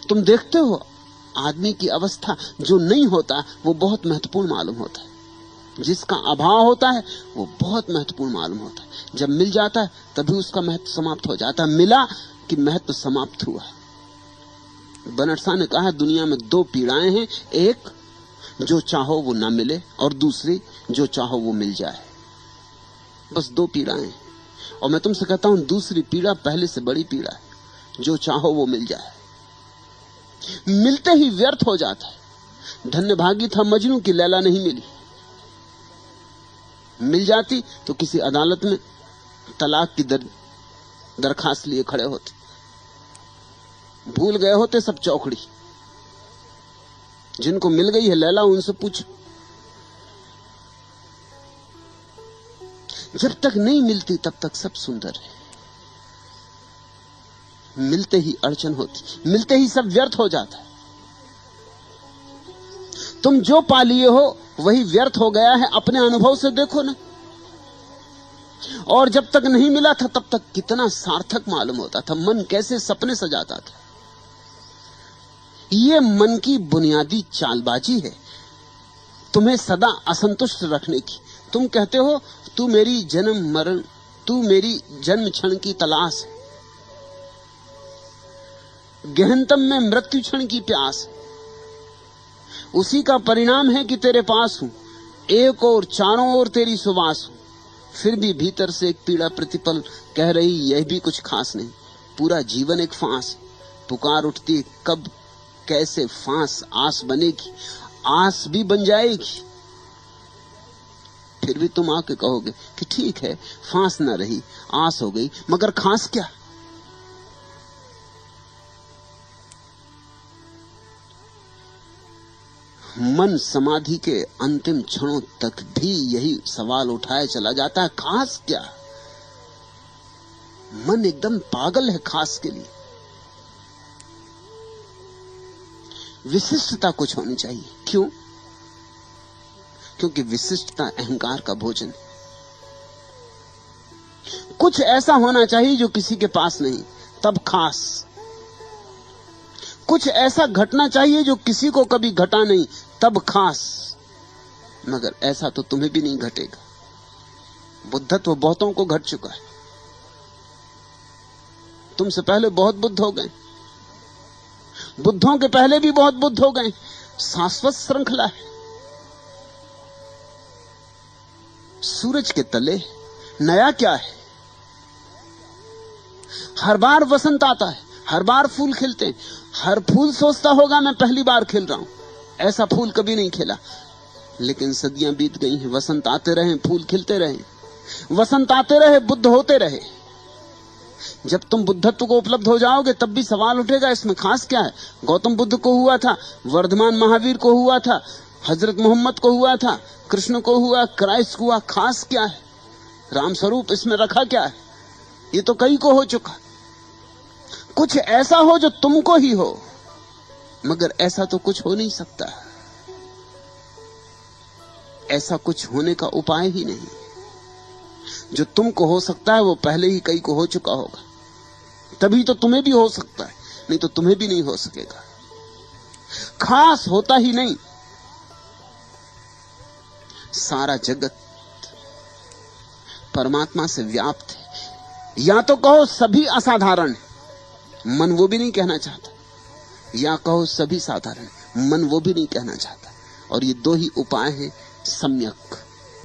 तुम देखते हो आदमी की अवस्था, जो नहीं होता वो बहुत महत्वपूर्ण मालूम होता है, जिसका अभाव होता है वो बहुत महत्वपूर्ण मालूम होता है। जब मिल जाता है तभी उसका महत्व समाप्त हो जाता है। मिला कि महत्व समाप्त हुआ। बर्नार्ड शॉ ने कहा दुनिया में दो पीड़ाएं हैं, एक जो चाहो वो ना मिले और दूसरी जो चाहो वो मिल जाए। बस दो पीड़ाएं। और मैं तुमसे कहता हूं दूसरी पीड़ा पहले से बड़ी पीड़ा है, जो चाहो वो मिल जाए। मिलते ही व्यर्थ हो जाता है। धन्यभागी था मजनू की लैला नहीं मिली। मिल जाती तो किसी अदालत में तलाक की दरखास्त लिए खड़े होते। भूल गए होते सब चौकड़ी। जिनको मिल गई है लैला उनसे पूछ। जब तक नहीं मिलती तब तक सब सुंदर है। मिलते ही अड़चन होती, मिलते ही सब व्यर्थ हो जाता है। तुम जो पा लिए हो वही व्यर्थ हो गया है, अपने अनुभव से देखो ना। और जब तक नहीं मिला था तब तक कितना सार्थक मालूम होता था। मन कैसे सपने सजाता था। ये मन की बुनियादी चालबाजी है, तुम्हें सदा असंतुष्ट रखने की। तुम कहते हो तू मेरी जन्म क्षण की तलाश है, गहनतम में मृत्यु क्षण की प्यास है। उसी का परिणाम है कि तेरे पास हूं, एक और चारों ओर तेरी सुवास हूं। फिर भी भीतर से एक पीड़ा प्रतिपल कह रही यह भी कुछ खास नहीं। पूरा जीवन एक फांस। पुकार उठती कब कैसे फांस आस बनेगी, आस भी बन जाएगी। फिर भी तुम आके कहोगे कि ठीक है फांस ना रही, आस हो गई, मगर खास क्या? मन समाधि के अंतिम क्षणों तक भी यही सवाल उठाया चला जाता है, खास क्या? मन एकदम पागल है खास के लिए। विशिष्टता कुछ होनी चाहिए। क्यों? क्योंकि विशिष्टता अहंकार का भोजन है। कुछ ऐसा होना चाहिए जो किसी के पास नहीं, तब खास। कुछ ऐसा घटना चाहिए जो किसी को कभी घटा नहीं, तब खास। मगर ऐसा तो तुम्हें भी नहीं घटेगा। बुद्धत्व बहुतों को घट चुका है। तुमसे पहले बहुत बुद्ध हो गए, बुद्धों के पहले भी बहुत बुद्ध हो गए। शाश्वत श्रृंखला है। सूरज के तले नया क्या है? हर बार वसंत आता है, हर बार फूल खिलते हैं। हर फूल सोचता होगा मैं पहली बार खिल रहा हूं, ऐसा फूल कभी नहीं खिला। लेकिन सदियां बीत गई हैं, वसंत आते रहे, फूल खिलते रहे, वसंत आते रहे, बुद्ध होते रहे। जब तुम बुद्धत्व को उपलब्ध हो जाओगे तब भी सवाल उठेगा इसमें खास क्या है? गौतम बुद्ध को हुआ था, वर्धमान महावीर को हुआ था, हजरत मोहम्मद को हुआ था, कृष्ण को हुआ, क्राइस्ट को हुआ, खास क्या है? राम स्वरूप इसमें रखा क्या है? ये तो कई को हो चुका। कुछ ऐसा हो जो तुमको ही हो, मगर ऐसा तो कुछ हो नहीं सकता। ऐसा कुछ होने का उपाय ही नहीं। जो तुमको हो सकता है वो पहले ही कई को हो चुका होगा, तभी तो तुम्हें भी हो सकता है, नहीं तो तुम्हें भी नहीं हो सकेगा। खास होता ही नहीं। सारा जगत परमात्मा से व्याप्त है। या तो कहो सभी असाधारण है, मन वो भी नहीं कहना चाहता। या कहो सभी साधारण, मन वो भी नहीं कहना चाहता। और ये दो ही उपाय हैं सम्यक।